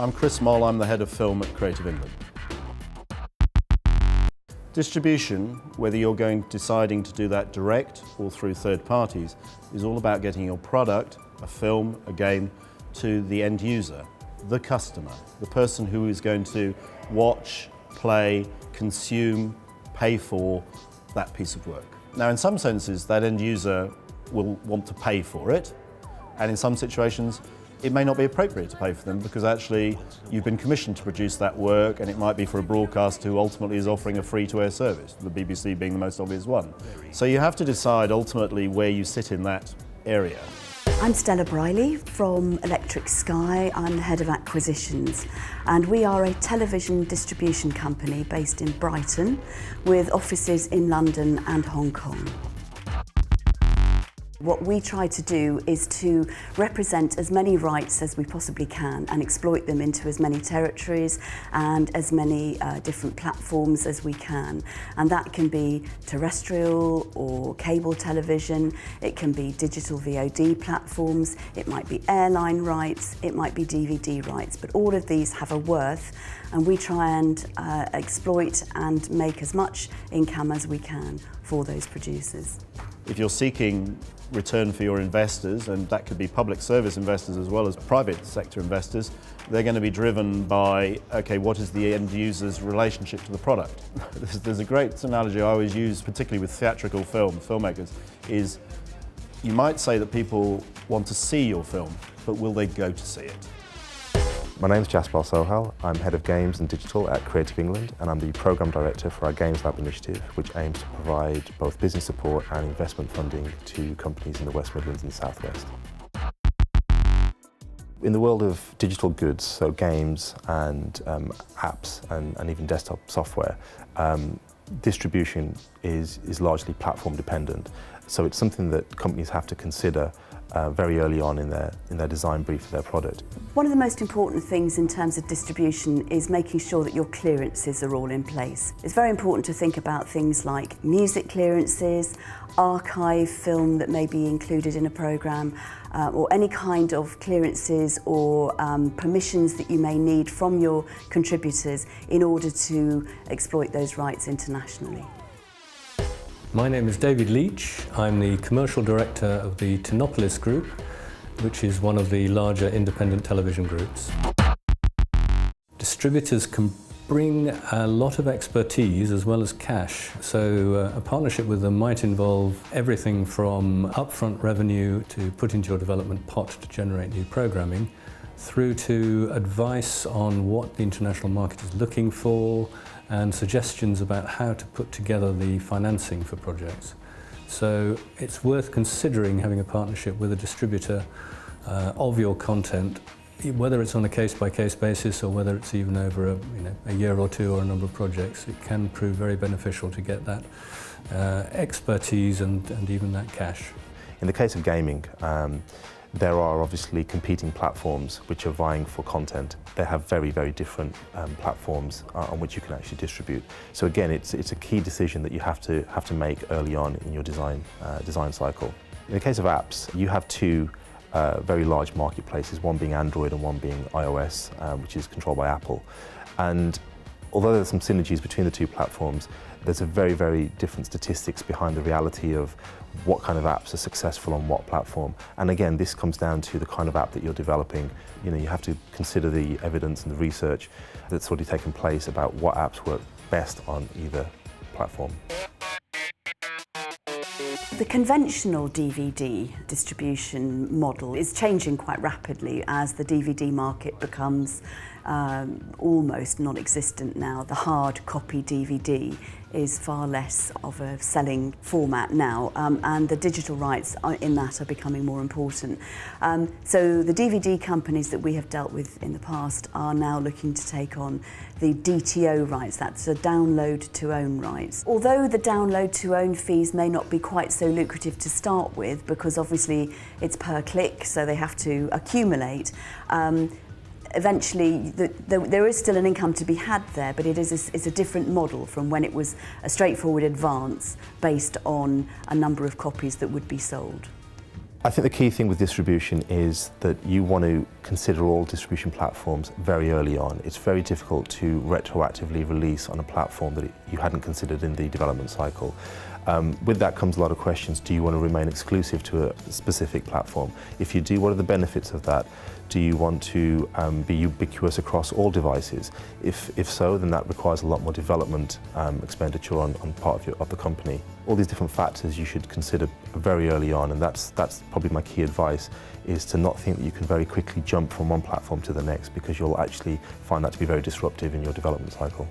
I'm Chris Moll, I'm the head of film at Creative England. Distribution, whether you're deciding to do that direct or through third parties, is all about getting your product, a film, a game, to the end user, the customer, the person who is going to watch, play, consume, pay for that piece of work. Now, in some senses, that end user will want to pay for it, and in some situations, it may not be appropriate to pay for them because actually you've been commissioned to produce that work, and it might be for a broadcaster who ultimately is offering a free-to-air service, the BBC being the most obvious one. So you have to decide ultimately where you sit in that area. I'm Stella Briley from Electric Sky. I'm the head of acquisitions, and we are a television distribution company based in Brighton with offices in London and Hong Kong. What we try to do is to represent as many rights as we possibly can and exploit them into as many territories and as many different platforms as we can. And that can be terrestrial or cable television, it can be digital VOD platforms, it might be airline rights, it might be DVD rights, but all of these have a worth, and we try and exploit and make as much income as we can for those producers. If you're seeking return for your investors, and that could be public service investors as well as private sector investors, they're going to be driven by, okay, what is the end user's relationship to the product? There's a great analogy I always use, particularly with theatrical filmmakers, is you might say that people want to see your film, but will they go to see it? My name's Jaspal Sohal. I'm Head of Games and Digital at Creative England, and I'm the Programme Director for our Games Lab initiative, which aims to provide both business support and investment funding to companies in the West Midlands and the South West. In the world of digital goods, so games and apps and even desktop software, distribution is largely platform dependent. So it's something that companies have to consider very early on in their design brief for their product. One of the most important things in terms of distribution is making sure that your clearances are all in place. It's very important to think about things like music clearances, archive film that may be included in a programme, or any kind of clearances or permissions that you may need from your contributors in order to exploit those rights internationally. My name is David Leach. I'm the Commercial Director of the Tinopolis Group, which is one of the larger independent television groups. Distributors can bring a lot of expertise as well as cash, so a partnership with them might involve everything from upfront revenue to put into your development pot to generate new programming, through to advice on what the international market is looking for, and suggestions about how to put together the financing for projects. So it's worth considering having a partnership with a distributor of your content, whether it's on a case-by-case basis or whether it's even over a year or two or a number of projects. It can prove very beneficial to get that expertise and even that cash. In the case of gaming, there are obviously competing platforms which are vying for content. They have very, very different platforms on which you can actually distribute. So again, it's a key decision that you have to make early on in your design cycle. In the case of apps, you have two very large marketplaces, one being Android and one being iOS, which is controlled by Apple. And although there's some synergies between the two platforms, there's a very, very different statistics behind the reality of what kind of apps are successful on what platform. And again, this comes down to the kind of app that you're developing. You have to consider the evidence and the research that's already taken place about what apps work best on either platform. The conventional DVD distribution model is changing quite rapidly as the DVD market becomes almost non-existent now. The hard copy DVD is far less of a selling format now, and the digital rights in that are becoming more important. So the DVD companies that we have dealt with in the past are now looking to take on the DTO rights, that's the download to own rights. Although the download to own fees may not be quite so lucrative to start with, because obviously it's per click, so they have to accumulate, eventually there is still an income to be had there, but it's a different model from when it was a straightforward advance based on a number of copies that would be sold. I think the key thing with distribution is that you want to consider all distribution platforms very early on. It's very difficult to retroactively release on a platform that you hadn't considered in the development cycle. With that comes a lot of questions. Do you want to remain exclusive to a specific platform? If you do, what are the benefits of that? Do you want to be ubiquitous across all devices? If so, then that requires a lot more development expenditure on part of the company. All these different factors you should consider very early on, and that's probably my key advice, is to not think that you can very quickly jump from one platform to the next, because you'll actually find that to be very disruptive in your development cycle.